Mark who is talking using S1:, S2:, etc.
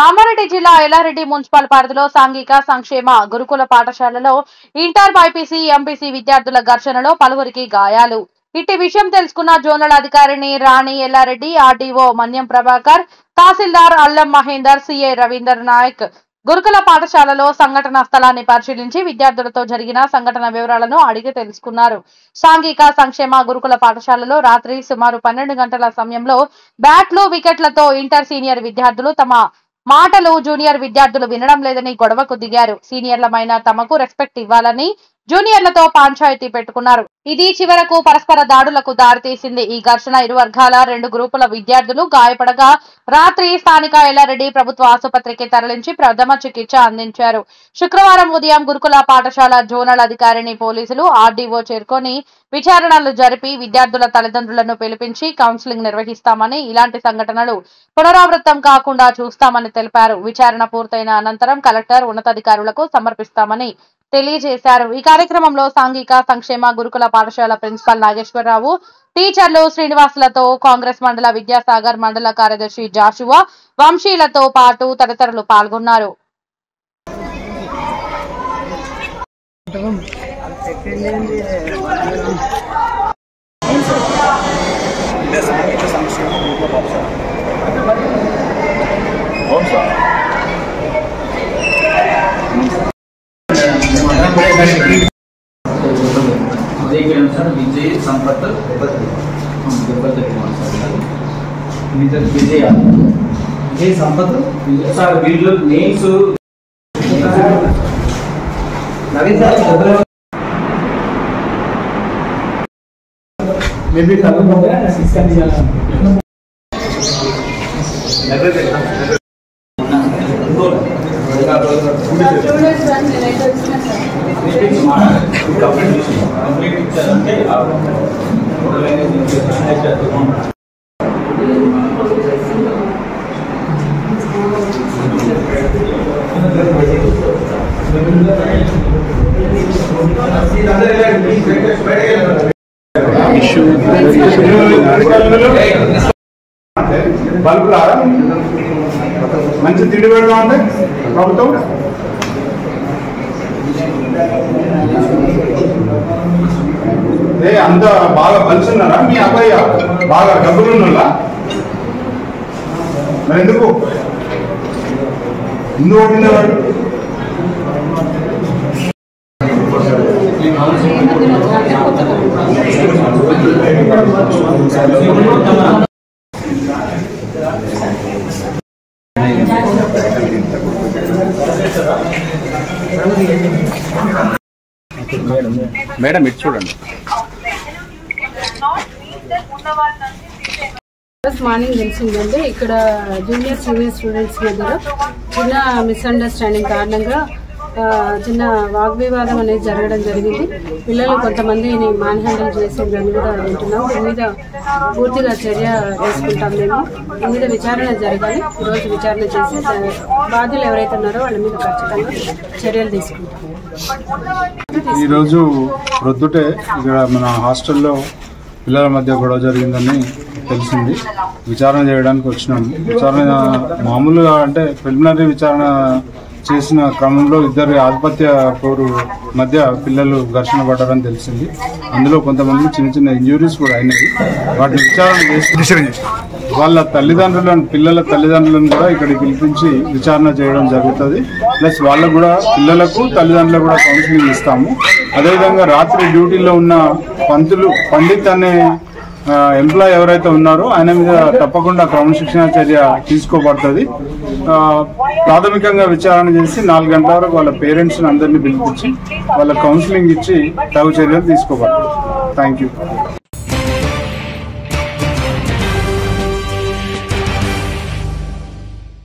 S1: కామారెడ్డి జిల్లా ఎల్లారెడ్డి మున్సిపల్ పరిధిలో సాంఘిక సంక్షేమ గురుకుల పాఠశాలలో ఇంటర్ బైపీసీ ఎంపీసీ విద్యార్థుల ఘర్షణలో పలువురికి గాయాలు. ఇట్టి విషయం తెలుసుకున్న జోనల్ అధికారిని రాణి ఎల్లారెడ్డి, ఆర్డీఓ మన్యం ప్రభాకర్, తహసీల్దార్ అల్లం మహేందర్, సిఐ రవీందర్ నాయక్ గురుకుల పాఠశాలలో సంఘటన స్థలాన్ని పరిశీలించి విద్యార్థులతో జరిగిన సంఘటన వివరాలను అడిగి తెలుసుకున్నారు. సాంఘిక సంక్షేమ గురుకుల పాఠశాలలో రాత్రి సుమారు 12 గంటల సమయంలో బ్యాట్లు, వికెట్లతో ఇంటర్ సీనియర్ విద్యార్థులు తమ మాటలు జూనియర్ విద్యార్థులు వినడం లేదని గొడవకు దిగారు. సీనియర్లమైన తమకు రెస్పెక్ట్ ఇవ్వాలని జూనియర్లతో పంచాయతీ పెట్టుకున్నారు. ఇది చివరకు పరస్పర దాడులకు దారితీసింది. ఈ ఘర్షణ ఇరు వర్గాల 2 గ్రూపుల విద్యార్థులు గాయపడగా రాత్రి స్థానిక ఎల్లారెడ్డి ప్రభుత్వ ఆసుపత్రికి తరలించి ప్రథమ చికిత్స అందించారు. శుక్రవారం ఉదయం గురుకుల పాఠశాల జోనల్ అధికారిని పోలీసులు, ఆర్డీఓ చేరుకొని విచారణలు జరిపి విద్యార్థుల తల్లిదండ్రులను పిలిపించి కౌన్సిలింగ్ నిర్వహిస్తామని, ఇలాంటి సంఘటనలు పునరావృతం కాకుండా చూస్తామని తెలిపారు. విచారణ పూర్తయిన అనంతరం కలెక్టర్, ఉన్నతాధికారులకు సమర్పిస్తామని తెలియజేశారు. ఈ కార్యక్రమంలో సాంఘిక సంక్షేమ గురుకుల పాఠశాల ప్రిన్సిపల్ నాగేశ్వరరావు, టీచర్లు శ్రీనివాసులతో కాంగ్రెస్ మండల విద్యాసాగర్ మండల కార్యదర్శి జాషువా, వంశీలతో పాటు తదితరులు పాల్గొన్నారు.
S2: Vijay Sampath Vijay Vijay Sampath sir video names Naveen sir maybe खत्म हो गया ना सिस्टम
S3: బల్బు రాదా మంచి తిండి పెడతా ఉంటే ప్రభుత్వం అంత బాగా బలిచున్నారా? మీ అబ్బాయి బాగా డబ్బులున్నా మరి ఎందుకు కొట్టినవాడు?
S4: మేడం ఇటు చూడండి.
S5: మార్నింగ్ తెలిసిందంటే ఇక్కడ జూనియర్ సీనియర్ స్టూడెంట్స్ మధ్యలో చిన్న మిస్అండర్స్టాండింగ్ కారణంగా చిన్న వాగ్వివాదం అనేది జరగడం జరిగింది. పిల్లలు కొంతమందిని మ్యాన్ హ్యాండిల్ చేసిందని కూడా వింటున్నాం. దీని మీద పూర్తిగా చర్య తీసుకుంటాం. మేము దీని మీద విచారణ జరగాలి. ఈరోజు విచారణ చేసి బాధ్యులు ఎవరైతే ఉన్నారో వాళ్ళ మీద ఖచ్చితంగా చర్యలు తీసుకుంటాం.
S3: ఈరోజు ప్రొద్దుటే ఇక్కడ మన హాస్టల్లో పిల్లల మధ్య గొడవ జరిగిందని తెలిసింది. విచారణ చేయడానికి వచ్చినాము. విచారణ మామూలుగా అంటే ప్రిలిమినరీ విచారణ చేసిన క్రమంలో ఇద్దరి ఆధిపత్య పోరు మధ్య పిల్లలు ఘర్షణ పడ్డారని తెలిసింది. అందులో కొంతమంది చిన్న చిన్న ఇంజురీస్ కూడా అయినాయి. వాటిని విచారణ చేసి వాళ్ళ తల్లిదండ్రులను, పిల్లల తల్లిదండ్రులను కూడా ఇక్కడికి పిలిపించి విచారణ చేయడం జరుగుతుంది. ప్లస్ వాళ్ళకు కూడా, పిల్లలకు తల్లిదండ్రులకు కూడా కౌన్సిలింగ్ ఇస్తాము. అదేవిధంగా రాత్రి డ్యూటీలో ఉన్న పండిత్ అనే ఎంప్లాయ్ ఎవరైతే ఉన్నారో ఆయన మీద తప్పకుండా క్రమశిక్షణ చర్య తీసుకోబడుతుంది. ప్రాథమికంగా విచారణ చేసి 4 గంటల వరకు వాళ్ళ పేరెంట్స్ని అందరినీ పిలిపించి వాళ్ళ కౌన్సిలింగ్ ఇచ్చి తగు చర్యలు తీసుకోబడుతుంది. Thank you.